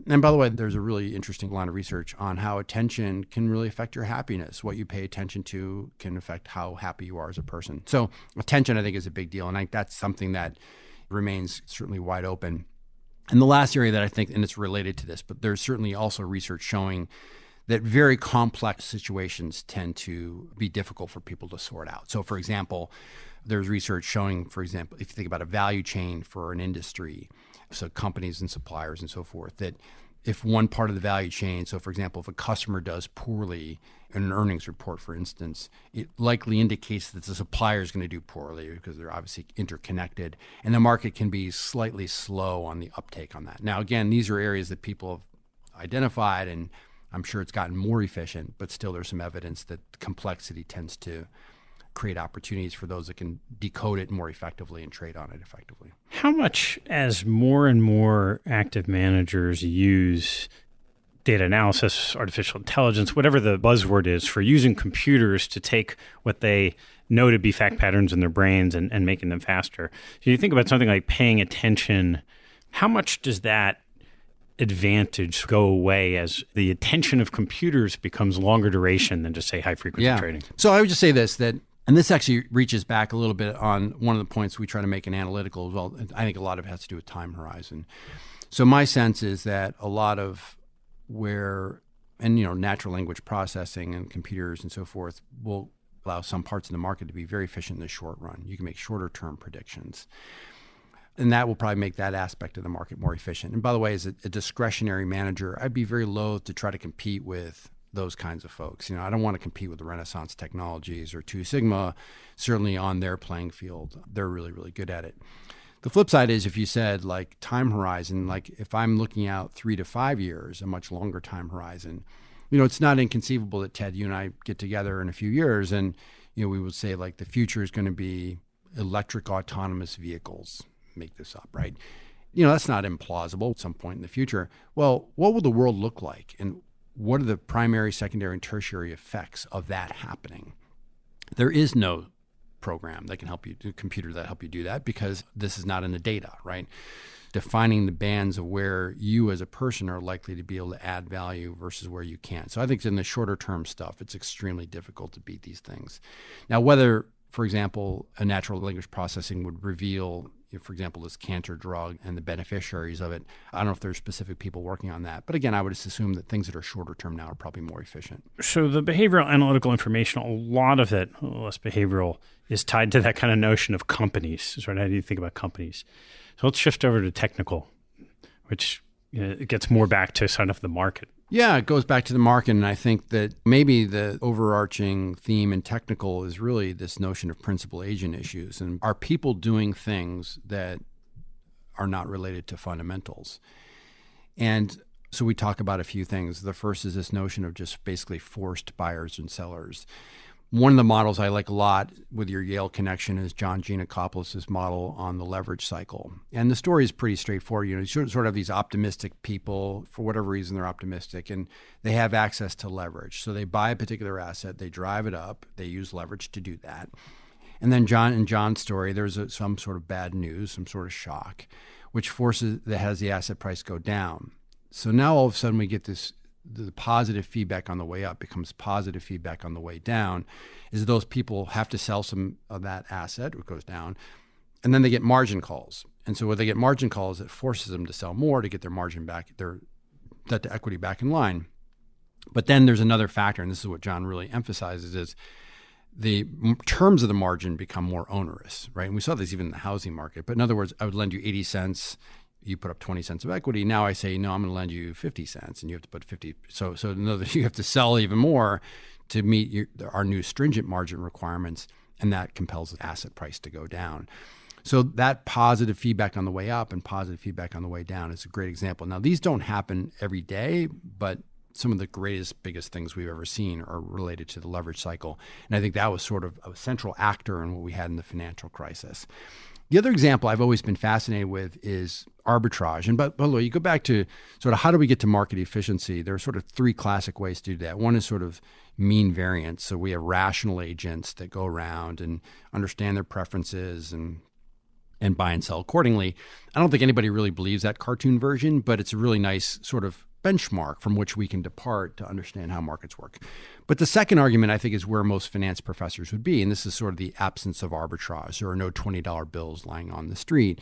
And by the way, there's a really interesting line of research on how attention can really affect your happiness. What you pay attention to can affect how happy you are as a person. So attention, I think, is a big deal. And that's something that remains certainly wide open. And the last area that I think, and it's related to this, but there's certainly also research showing that very complex situations tend to be difficult for people to sort out. So, for example, there's research showing, for example, if you think about a value chain for an industry, so companies and suppliers and so forth, that if one part of the value chain, so for example, if a customer does poorly in an earnings report, for instance, it likely indicates that the supplier is going to do poorly because they're obviously interconnected, and the market can be slightly slow on the uptake on that. Now, again, these are areas that people have identified, and I'm sure it's gotten more efficient, but still there's some evidence that complexity tends to create opportunities for those that can decode it more effectively and trade on it effectively. How much, as more and more active managers use data analysis, artificial intelligence, whatever the buzzword is, for using computers to take what they know to be fact patterns in their brains and making them faster? So you think about something like paying attention, how much does that advantage go away as the attention of computers becomes longer duration than just, say, high-frequency trading? So I would just say this, and this actually reaches back a little bit on one of the points we try to make in Analytical as well. I think a lot of it has to do with time horizon. So my sense is that a lot of natural language processing and computers and so forth will allow some parts of the market to be very efficient in the short run. You can make shorter term predictions. And that will probably make that aspect of the market more efficient. And by the way, as a discretionary manager, I'd be very loath to try to compete with those kinds of folks. I don't want to compete with the Renaissance Technologies or Two Sigma, certainly on their playing field. They're really, really good at it. The flip side is if you said like time horizon, like if I'm looking out 3 to 5 years, a much longer time horizon, it's not inconceivable that Ted, you and I get together in a few years and, we would say like the future is going to be electric autonomous vehicles. Make this up, right? That's not implausible at some point in the future. Well, what will the world look like? And what are the primary, secondary, and tertiary effects of that happening? There is no program that can help you, computer that help you do that, because this is not in the data, right? Defining the bands of where you as a person are likely to be able to add value versus where you can't. So I think in the shorter term stuff, it's extremely difficult to beat these things. Now, whether, for example, a natural language processing would reveal, for example, this cancer drug and the beneficiaries of it, I don't know if there's specific people working on that. But again, I would just assume that things that are shorter term now are probably more efficient. So the behavioral, analytical, informational, a lot of it, less behavioral, is tied to that kind of notion of companies. Right? How do you think about companies? So let's shift over to technical, which it gets more back to sort of the market. Yeah, it goes back to the market, and I think that maybe the overarching theme in technical is really this notion of principal agent issues. And are people doing things that are not related to fundamentals? And so we talk about a few things. The first is this notion of just basically forced buyers and sellers. One of the models I like a lot with your Yale connection is John Giannakopoulos' model on the leverage cycle. And the story is pretty straightforward. You sort of have these optimistic people, for whatever reason they're optimistic, and they have access to leverage. So they buy a particular asset, they drive it up, they use leverage to do that. And then in John's story, there's some sort of bad news, some sort of shock, which has the asset price go down. So now all of a sudden we get this, the positive feedback on the way up becomes positive feedback on the way down, is that those people have to sell some of that asset, it goes down, and then they get margin calls. And so when they get margin calls, it forces them to sell more to get their margin back, their debt to equity back in line. But then there's another factor, and this is what John really emphasizes, is the terms of the margin become more onerous, right? And we saw this even in the housing market. But in other words, I would lend you 80 cents, you put up 20 cents of equity. Now I say, no, I'm going to lend you 50 cents, and you have to put 50. So in other words, you have to sell even more to meet our new stringent margin requirements, and that compels the asset price to go down. So that positive feedback on the way up and positive feedback on the way down is a great example. Now, these don't happen every day, but some of the biggest things we've ever seen are related to the leverage cycle. And I think that was sort of a central actor in what we had in the financial crisis. The other example I've always been fascinated with is arbitrage. And but you go back to sort of how do we get to market efficiency? There are sort of three classic ways to do that. One is sort of mean variance. So we have rational agents that go around and understand their preferences and buy and sell accordingly. I don't think anybody really believes that cartoon version, but it's a really nice sort of benchmark from which we can depart to understand how markets work. But the second argument, I think, is where most finance professors would be, and this is sort of the absence of arbitrage. There are no $20 bills lying on the street.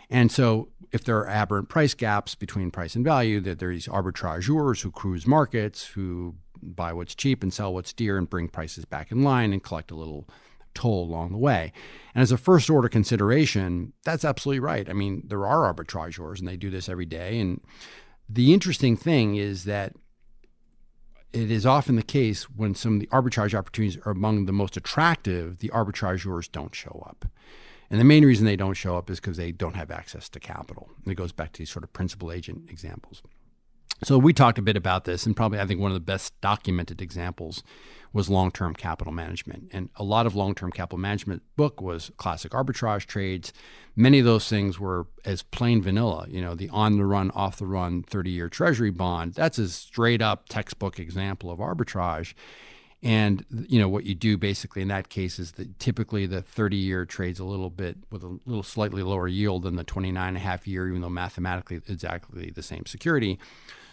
And so if there are aberrant price gaps between price and value, that there are these arbitrageurs who cruise markets, who buy what's cheap and sell what's dear and bring prices back in line and collect a little toll along the way. And as a first order consideration, that's absolutely right. I mean, there are arbitrageurs, and they do this every day. And the interesting thing is that it is often the case when some of the arbitrage opportunities are among the most attractive, the arbitrageurs don't show up. And the main reason they don't show up is because they don't have access to capital. And it goes back to these sort of principal agent examples. So we talked a bit about this, and probably I think one of the best documented examples was long-term capital management. And a lot of long-term capital management book was classic arbitrage trades. Many of those things were as plain vanilla, the on-the-run, off-the-run 30-year treasury bond. That's a straight-up textbook example of arbitrage. And, what you do basically in that case is that typically the 30-year trades a little bit with a little slightly lower yield than the 29.5-year, even though mathematically it's exactly the same security.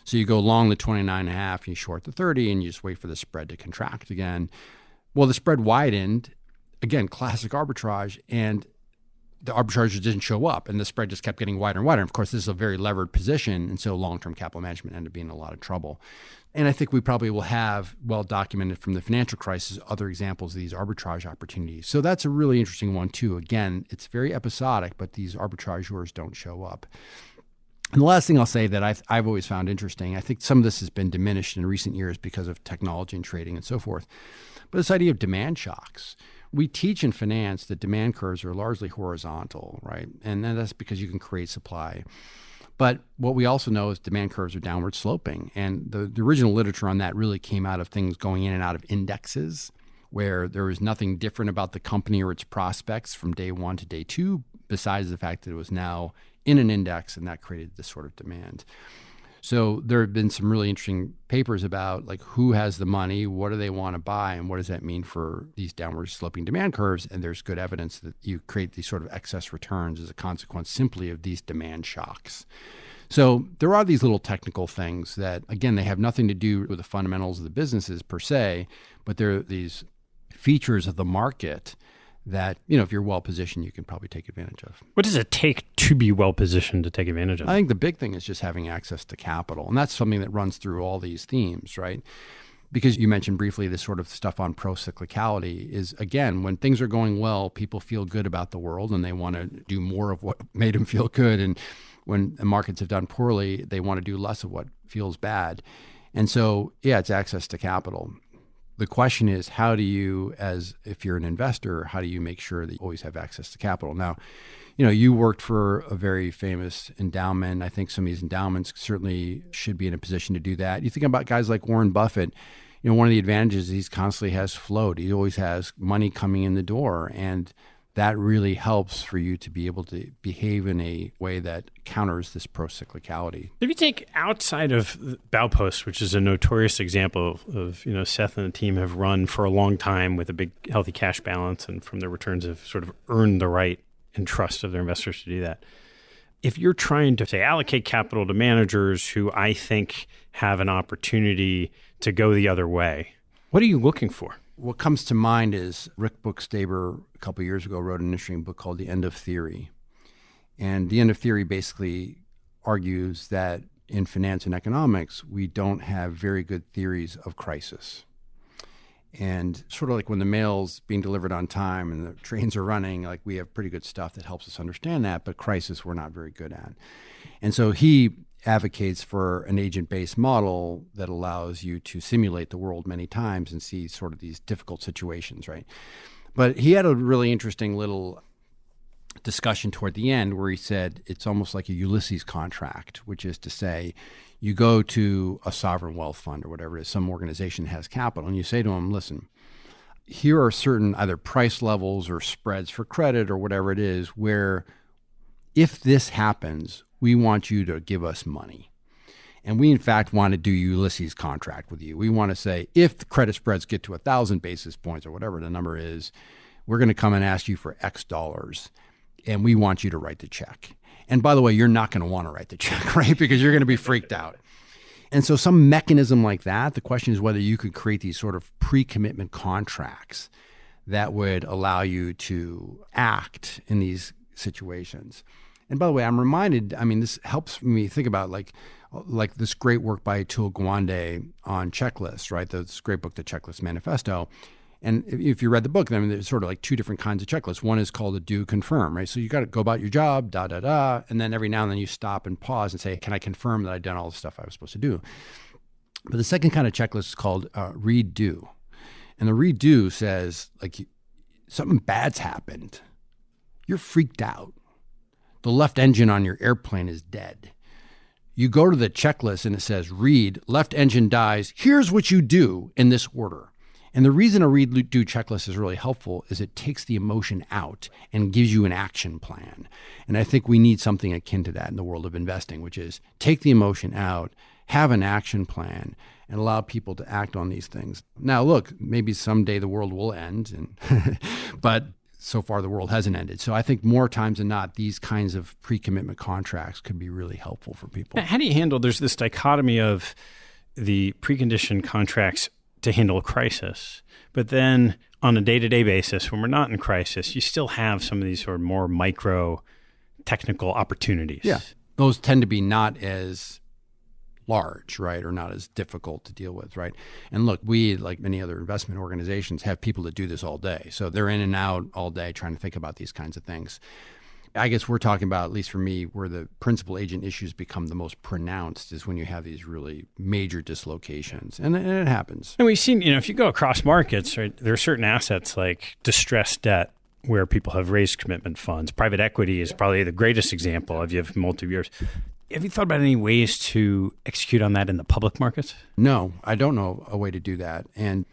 So you go long the 29.5, you short the 30, and you just wait for the spread to contract again. Well, the spread widened, again, classic arbitrage, and the arbitrage didn't show up, and the spread just kept getting wider and wider. And of course, this is a very levered position, and so long-term capital management ended up being in a lot of trouble. And I think we probably will have, well documented from the financial crisis, other examples of these arbitrage opportunities. So that's a really interesting one too. Again, it's very episodic, but these arbitrageurs don't show up. And the last thing I'll say that I've always found interesting, I think some of this has been diminished in recent years because of technology and trading and so forth, but this idea of demand shocks. We teach in finance that demand curves are largely horizontal, right? And that's because you can create supply. But what we also know is demand curves are downward sloping. And the original literature on that really came out of things going in and out of indexes, where there was nothing different about the company or its prospects from day one to day two, besides the fact that it was now in an index, and that created this sort of demand. So there have been some really interesting papers about like who has the money, what do they want to buy, and what does that mean for these downward sloping demand curves. And there's good evidence that you create these sort of excess returns as a consequence simply of these demand shocks. So there are these little technical things that, again, they have nothing to do with the fundamentals of the businesses per se, but they're these features of the market that, if you're well positioned, you can probably take advantage of. What does it take to be well positioned to take advantage of? I think the big thing is just having access to capital. And that's something that runs through all these themes, right? Because you mentioned briefly this sort of stuff on pro-cyclicality is, again, when things are going well, people feel good about the world and they want to do more of what made them feel good. And when the markets have done poorly, they want to do less of what feels bad. And so, it's access to capital. The question is, how do you, if you're an investor, how do you make sure that you always have access to capital? Now, you worked for a very famous endowment. I think some of these endowments certainly should be in a position to do that. You think about guys like Warren Buffett, one of the advantages is he constantly has float. He always has money coming in the door, and that really helps for you to be able to behave in a way that counters this pro-cyclicality. If you take outside of Baupost, which is a notorious example of, Seth and the team have run for a long time with a big healthy cash balance, and from their returns have sort of earned the right and trust of their investors to do that. If you're trying to, say, allocate capital to managers who I think have an opportunity to go the other way, what are you looking for? What comes to mind is Rick Bookstaber a couple of years ago wrote an interesting book called The End of Theory. And The End of Theory basically argues that in finance and economics, we don't have very good theories of crisis. And sort of like when the mail's being delivered on time and the trains are running, like we have pretty good stuff that helps us understand that, but crisis we're not very good at. And so he advocates for an agent-based model that allows you to simulate the world many times and see sort of these difficult situations, right? But he had a really interesting little discussion toward the end where he said it's almost like a Ulysses contract, which is to say you go to a sovereign wealth fund or whatever it is, some organization that has capital, and you say to them, listen, here are certain either price levels or spreads for credit or whatever it is where if this happens, we want you to give us money. And we, in fact, want to do Ulysses contract with you. We want to say if the credit spreads get to 1,000 basis points or whatever the number is, we're going to come and ask you for X dollars. And we want you to write the check. And by the way, you're not going to want to write the check, right? Because you're going to be freaked out. And so some mechanism like that, the question is whether you could create these sort of pre-commitment contracts that would allow you to act in these situations. And by the way, I'm reminded, I mean, this helps me think about like this great work by Atul Gawande on checklists, right? This great book, The Checklist Manifesto. And if you read the book, I mean, there's sort of like two different kinds of checklists. One is called a do confirm, right? So you got to go about your job, and then every now and then you stop and pause and say, can I confirm that I've done all the stuff I was supposed to do? But the second kind of checklist is called read do. And the read do says, like, something bad's happened. You're freaked out. The left engine on your airplane is dead. You go to the checklist and it says, read, left engine dies. Here's what you do in this order. And the reason a read-do checklist is really helpful is it takes the emotion out and gives you an action plan. And I think we need something akin to that in the world of investing, which is take the emotion out, have an action plan, and allow people to act on these things. Now, look, maybe someday the world will end, but so far the world hasn't ended. So I think more times than not, these kinds of pre-commitment contracts could be really helpful for people. How do you handle, there's this dichotomy of the preconditioned contracts to handle a crisis. But then on a day-to-day basis, when we're not in crisis, you still have some of these sort of more micro technical opportunities. Yeah. Those tend to be not as large, right? Or not as difficult to deal with, right? And look, we, like many other investment organizations, have people that do this all day. So they're in and out all day trying to think about these kinds of things. I guess we're talking about, at least for me, where the principal agent issues become the most pronounced is when you have these really major dislocations. And it happens. And we've seen, if you go across markets, right, there are certain assets like distressed debt where people have raised commitment funds. Private equity is probably the greatest example if you have multi-years. Have you thought about any ways to execute on that in the public markets? No, I don't know a way to do that. And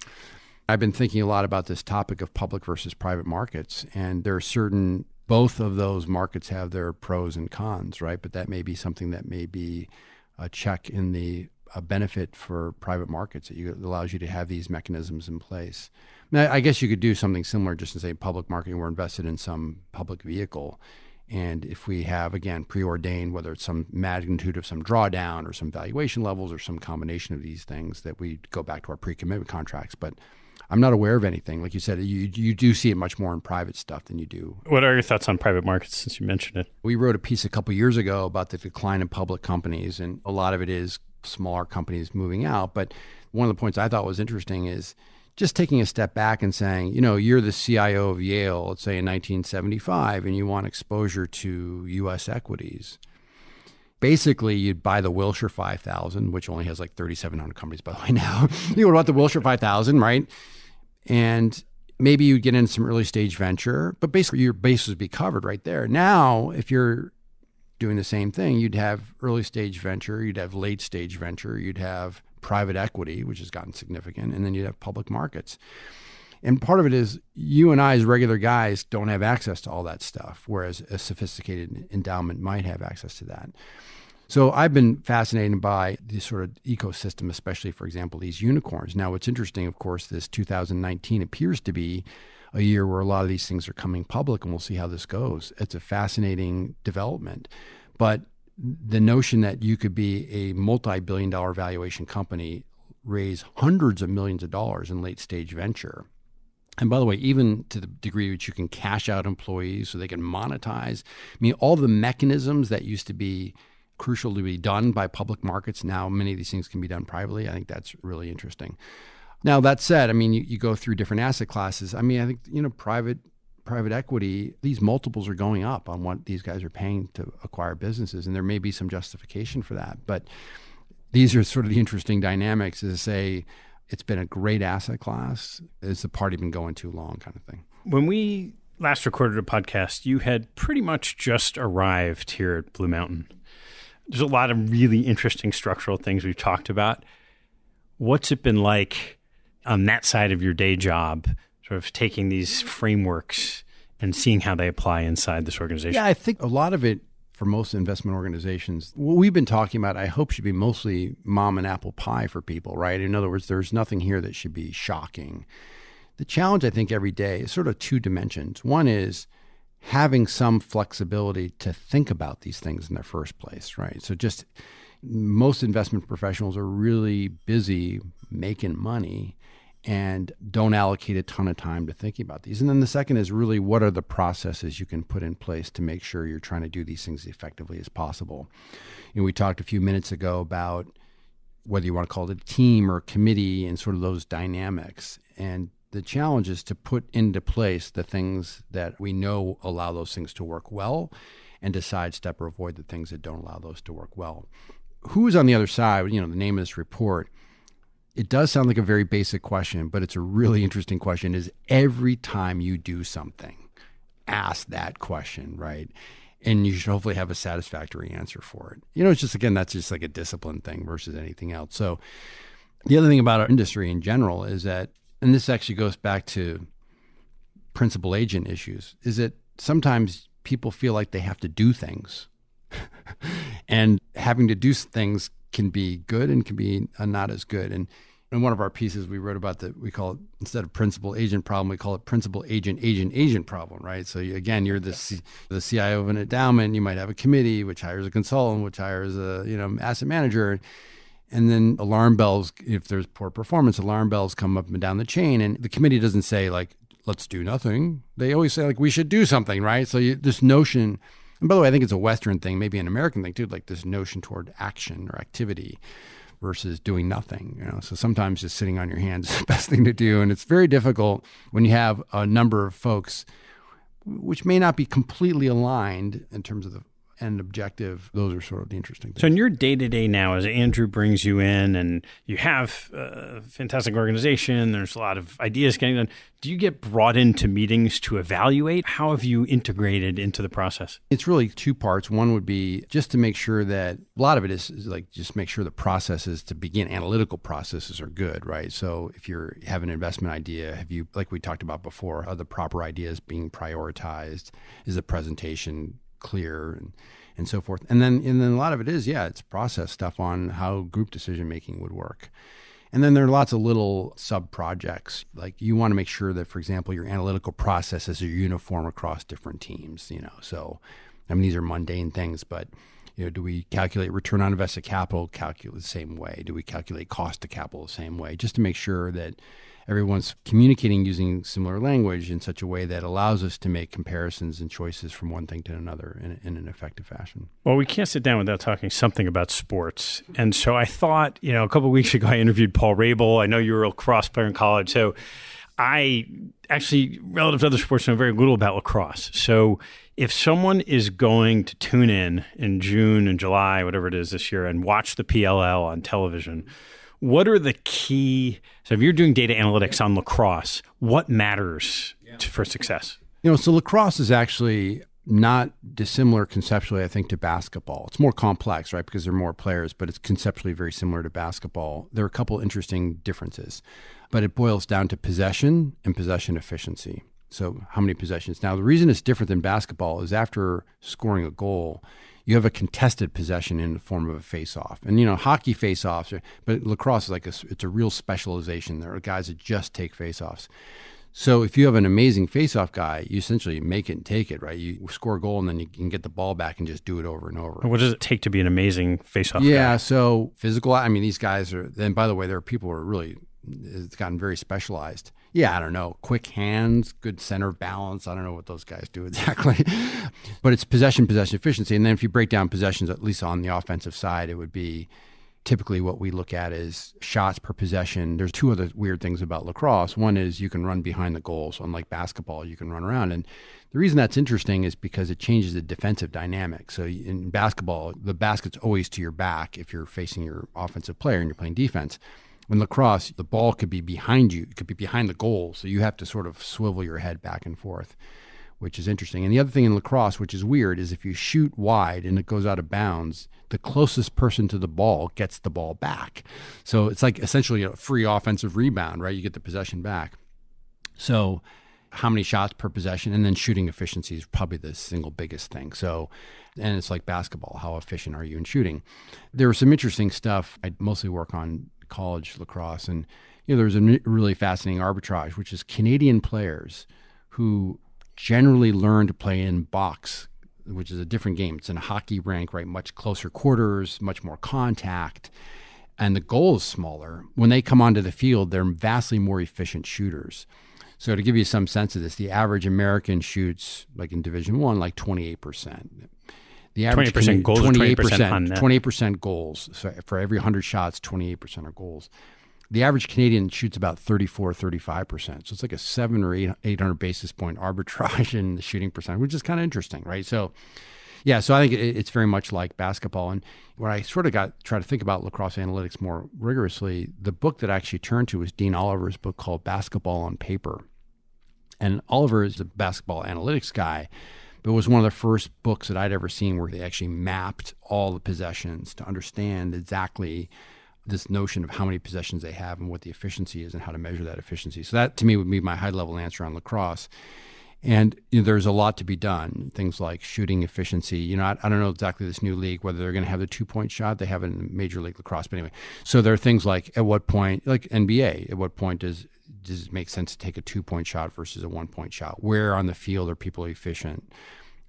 I've been thinking a lot about this topic of public versus private markets. And there are certain both of those markets have their pros and cons, right? But that may be something that may be a check in the benefit for private markets. It allows you to have these mechanisms in place. Now, I guess you could do something similar just to say public marketing, we're invested in some public vehicle. And if we have, again, preordained, whether it's some magnitude of some drawdown or some valuation levels or some combination of these things, that we go back to our pre-commitment contracts. But I'm not aware of anything. Like you said, you do see it much more in private stuff than you do. What are your thoughts on private markets since you mentioned it? We wrote a piece a couple of years ago about the decline in public companies, and a lot of it is smaller companies moving out. But one of the points I thought was interesting is just taking a step back and saying, you're the CIO of Yale, let's say in 1975, and you want exposure to U.S. equities. Basically, you'd buy the Wilshire 5000, which only has like 3,700 companies, by the way, now. You would want the Wilshire 5000, right? And maybe you'd get into some early stage venture, but basically your base would be covered right there. Now, if you're doing the same thing, you'd have early stage venture, you'd have late stage venture, you'd have private equity, which has gotten significant, and then you'd have public markets. And part of it is you and I as regular guys don't have access to all that stuff, whereas a sophisticated endowment might have access to that. So I've been fascinated by this sort of ecosystem, especially, for example, these unicorns. Now, what's interesting, of course, this 2019 appears to be a year where a lot of these things are coming public, and we'll see how this goes. It's a fascinating development. But the notion that you could be a multi-billion-dollar valuation company, raise hundreds of millions of dollars in late-stage venture, and by the way, even to the degree which you can cash out employees so they can monetize. I mean, all the mechanisms that used to be crucial to be done by public markets, now many of these things can be done privately. I think that's really interesting. Now, that said, I mean, you go through different asset classes. I mean, I think, private equity, these multiples are going up on what these guys are paying to acquire businesses, and there may be some justification for that. But these are sort of the interesting dynamics, is to say it's been a great asset class. Is the party been going too long, kind of thing? When we last recorded a podcast, you had pretty much just arrived here at Blue Mountain. There's a lot of really interesting structural things we've talked about. What's it been like on that side of your day job, sort of taking these frameworks and seeing how they apply inside this organization? Yeah, I think a lot of it for most investment organizations, what we've been talking about, I hope should be mostly mom and apple pie for people, right? In other words, there's nothing here that should be shocking. The challenge, I think, every day is sort of two dimensions. One is having some flexibility to think about these things in the first place, right? So just most investment professionals are really busy making money and don't allocate a ton of time to thinking about these. And then the second is really, what are the processes you can put in place to make sure you're trying to do these things as effectively as possible? We talked a few minutes ago about whether you want to call it a team or a committee and sort of those dynamics. And the challenge is to put into place the things that we know allow those things to work well and to sidestep or avoid the things that don't allow those to work well. Who's on the other side? The name of this report, it does sound like a very basic question, but it's a really interesting question, is every time you do something, ask that question, right? And you should hopefully have a satisfactory answer for it. It's just, again, that's just like a discipline thing versus anything else. So the other thing about our industry in general is that, and this actually goes back to principal agent issues, is that sometimes people feel like they have to do things. And having to do things can be good and can be not as good. And in one of our pieces, we wrote about we call it, instead of principal agent problem, we call it principal agent problem, right? So again, you're the CIO of an endowment. You might have a committee which hires a consultant, which hires a asset manager. And then alarm bells, if there's poor performance, alarm bells come up and down the chain. And the committee doesn't say, like, let's do nothing. They always say, like, we should do something, right? So this notion, and by the way, I think it's a Western thing, maybe an American thing too, like this notion toward action or activity versus doing nothing. So sometimes just sitting on your hands is the best thing to do. And it's very difficult when you have a number of folks which may not be completely aligned in terms of the end objective. Those are sort of the interesting things. So in your day-to-day now, as Andrew brings you in and you have a fantastic organization, there's a lot of ideas getting done, do you get brought into meetings to evaluate? How have you integrated into the process? It's really two parts. One would be just to make sure that, a lot of it is like just make sure the processes to begin, analytical processes are good, right? So if you have an investment idea, have you, like we talked about before, are the proper ideas being prioritized? Is the presentation clear and so forth? And then a lot of it is, it's process stuff on how group decision making would work. And then there are lots of little sub projects. Like you want to make sure that, for example, your analytical processes are uniform across different teams. So I mean, these are mundane things, but do we calculate return on invested capital calculate the same way? Do we calculate cost of capital the same way? Just to make sure that everyone's communicating using similar language in such a way that allows us to make comparisons and choices from one thing to another in an effective fashion. Well, we can't sit down without talking something about sports. And so I thought, a couple of weeks ago, I interviewed Paul Rabel. I know you were a lacrosse player in college. So I actually, relative to other sports, know very little about lacrosse. So if someone is going to tune in June and July, whatever it is this year, and watch the PLL on television, what are the key, so if you're doing data analytics on lacrosse, what matters for success? So lacrosse is actually not dissimilar conceptually, I think, to basketball. It's more complex, right, because there are more players, but it's conceptually very similar to basketball. There are a couple interesting differences, but it boils down to possession and possession efficiency. So how many possessions? Now, the reason it's different than basketball is after scoring a goal, you have a contested possession in the form of a face-off. And, hockey face-offs, but lacrosse is it's a real specialization. There are guys that just take face-offs. So if you have an amazing face-off guy, you essentially make it and take it, right? You score a goal and then you can get the ball back and just do it over and over. What does it take to be an amazing face-off guy? Yeah, so physical, I mean, these guys are, and by the way, there are people who are really, it's gotten very specialized. Yeah, I don't know, quick hands, good center of balance. I don't know what those guys do exactly. But it's possession efficiency. And then if you break down possessions, at least on the offensive side, it would be typically what we look at is shots per possession. There's two other weird things about lacrosse. One is you can run behind the goals. Unlike basketball, you can run around. And the reason that's interesting is because it changes the defensive dynamic. So in basketball, the basket's always to your back if you're facing your offensive player and you're playing defense. In lacrosse, the ball could be behind you. It could be behind the goal. So you have to sort of swivel your head back and forth, which is interesting. And the other thing in lacrosse, which is weird, is if you shoot wide and it goes out of bounds, the closest person to the ball gets the ball back. So it's like essentially a free offensive rebound, right? You get the possession back. So how many shots per possession, and then shooting efficiency is probably the single biggest thing. So, and it's like basketball. How efficient are you in shooting? There was some interesting stuff. I mostly work on college lacrosse, and there's a really fascinating arbitrage, which is Canadian players who generally learn to play in box, which is a different game. It's in a hockey rink, right? Much closer quarters, much more contact, and the goal is smaller. When they come onto the field, they're vastly more efficient shooters. So to give you some sense of this, the average American shoots, like in Division I, like 28%. The average 20% goals, 28% on net. 28% goals. So for every 100 shots, 28% are goals. The average Canadian shoots about 35%. So it's like a 700 or 800 basis point arbitrage in the shooting percent, which is kind of interesting, right? So, yeah, so I think it's very much like basketball. And when I sort of try to think about lacrosse analytics more rigorously, the book that I actually turned to was Dean Oliver's book called Basketball on Paper. And Oliver is a basketball analytics guy, but it was one of the first books that I'd ever seen where they actually mapped all the possessions to understand exactly this notion of how many possessions they have and what the efficiency is and how to measure that efficiency. So that, to me, would be my high-level answer on lacrosse. And there's a lot to be done, things like shooting efficiency. I don't know exactly this new league, whether they're going to have the two-point shot. They have it in Major League Lacrosse. But anyway, so there are things like at what point, like NBA, at what point does it make sense to take a two-point shot versus a one-point shot? Where on the field are people efficient?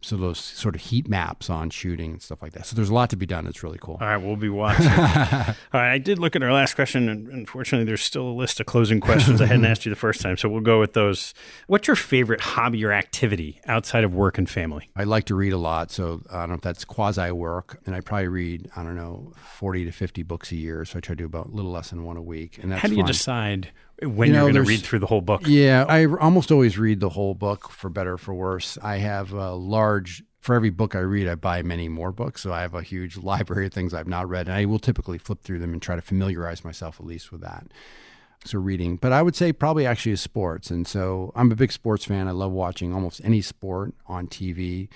So those sort of heat maps on shooting and stuff like that. So there's a lot to be done. It's really cool. All right, we'll be watching. All right, I did look at our last question, and unfortunately, there's still a list of closing questions I hadn't asked you the first time, so we'll go with those. What's your favorite hobby or activity outside of work and family? I like to read a lot, so I don't know if that's quasi-work, and I probably read, 40 to 50 books a year, so I try to do about a little less than one a week, and that's How do you fun. Decide when you're going to read through the whole book? Yeah, I almost always read the whole book, for better or for worse. I have for every book I read, I buy many more books. So I have a huge library of things I've not read, and I will typically flip through them and try to familiarize myself at least with that. So reading, but I would say probably actually is sports. And so I'm a big sports fan. I love watching almost any sport on TV,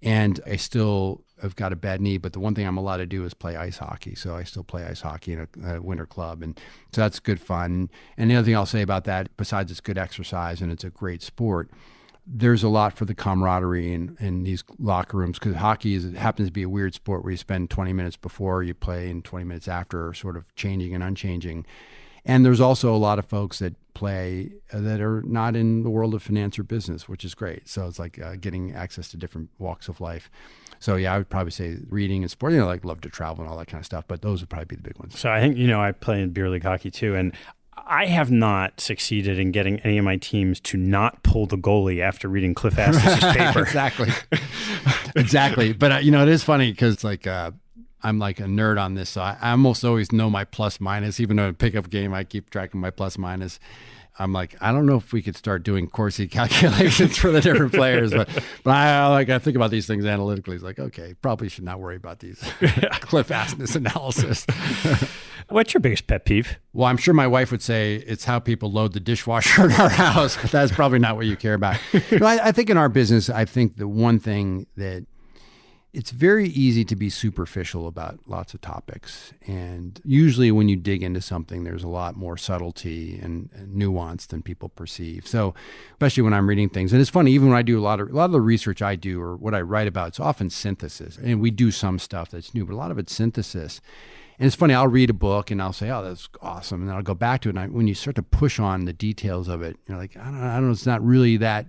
and I still have got a bad knee, but the one thing I'm allowed to do is play ice hockey. So I still play ice hockey in a winter club, and so that's good fun. And the other thing I'll say about that, besides it's good exercise and it's a great sport, there's a lot for the camaraderie in these locker rooms, because hockey happens to be a weird sport where you spend 20 minutes before you play and 20 minutes after sort of changing and unchanging. And there's also a lot of folks that play that are not in the world of finance or business, which is great. So it's like getting access to different walks of life. So yeah, I would probably say reading and sport. Like love to travel and all that kind of stuff, but those would probably be the big ones. So I think, I play in beer league hockey too, and I have not succeeded in getting any of my teams to not pull the goalie after reading Cliff Astis' paper. Exactly. But it is funny because it's like I'm like a nerd on this, so I almost always know my plus minus. Even though in a pickup game, I keep track of my plus minus. I'm like, I don't know if we could start doing Corsi calculations for the different players, but I think about these things analytically. It's like, okay, probably should not worry about these Cliff Astis analysis. What's your biggest pet peeve? Well, I'm sure my wife would say it's how people load the dishwasher in our house, but that's probably not what you care about. I think in our business, I think the one thing that it's very easy to be superficial about lots of topics. And usually when you dig into something, there's a lot more subtlety and nuance than people perceive. So especially when I'm reading things, and it's funny, even when I do a lot of the research I do or what I write about, it's often synthesis. And we do some stuff that's new, but a lot of it's synthesis. And it's funny, I'll read a book and I'll say, oh, that's awesome. And then I'll go back to it. And when you start to push on the details of it, you're like, I don't know, it's not really that,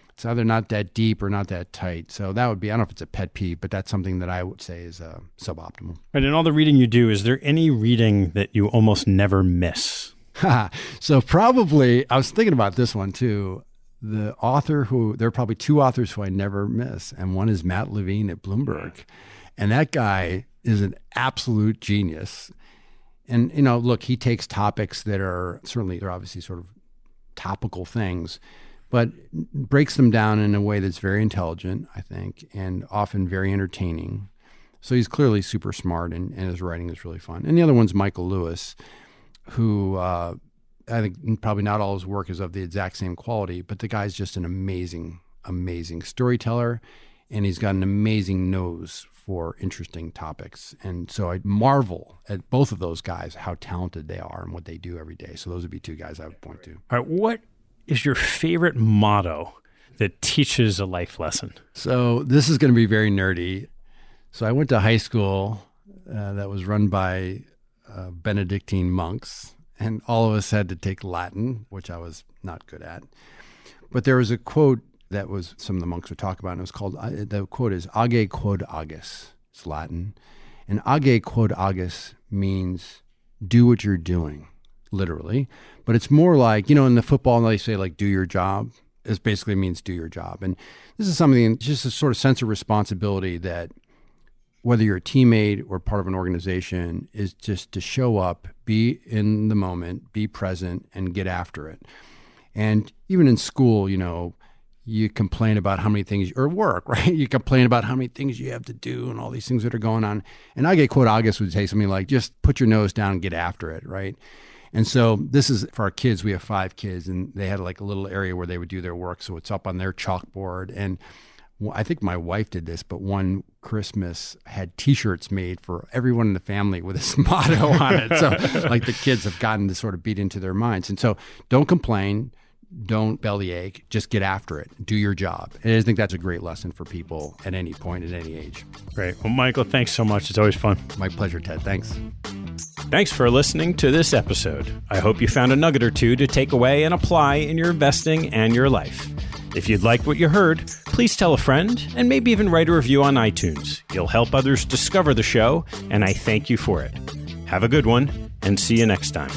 it's either not that deep or not that tight. So that would be, I don't know if it's a pet peeve, but that's something that I would say is suboptimal. And in all the reading you do, is there any reading that you almost never miss? So probably, I was thinking about this one too. The author there are probably two authors who I never miss. And one is Matt Levine at Bloomberg. And that guy is an absolute genius. And, look, he takes topics that are certainly, they're obviously sort of topical things, but breaks them down in a way that's very intelligent, I think, and often very entertaining. So he's clearly super smart, and his writing is really fun. And the other one's Michael Lewis, who I think probably not all his work is of the exact same quality, but the guy's just an amazing, amazing storyteller, and he's got an amazing nose for interesting topics. And so I marvel at both of those guys, how talented they are and what they do every day. So those would be two guys I would point to. All right, what is your favorite motto that teaches a life lesson? So this is going to be very nerdy. So I went to high school that was run by Benedictine monks, and all of us had to take Latin, which I was not good at. But there was a quote that was some of the monks would talk about, and it was called, the quote is age quod agis. It's Latin. And age quod agis means do what you're doing, literally. But it's more like, in the football, they say like, do your job. It basically means do your job. And this is something, just a sort of sense of responsibility that whether you're a teammate or part of an organization is just to show up, be in the moment, be present, and get after it. And even in school, you complain about how many things, or work, right? You complain about how many things you have to do and all these things that are going on. And age quod agis would say something like, just put your nose down and get after it, right? And so this is for our kids. We have 5 kids, and they had like a little area where they would do their work. So it's up on their chalkboard. And I think my wife did this, but one Christmas had T-shirts made for everyone in the family with this motto on it. So like the kids have gotten this sort of beat into their minds. And so don't complain. Don't bellyache, just get after it. Do your job. And I think that's a great lesson for people at any point, at any age. Great. Well, Michael, thanks so much. It's always fun. My pleasure, Ted. Thanks. Thanks for listening to this episode. I hope you found a nugget or two to take away and apply in your investing and your life. If you'd like what you heard, please tell a friend and maybe even write a review on iTunes. You'll help others discover the show, and I thank you for it. Have a good one, and see you next time.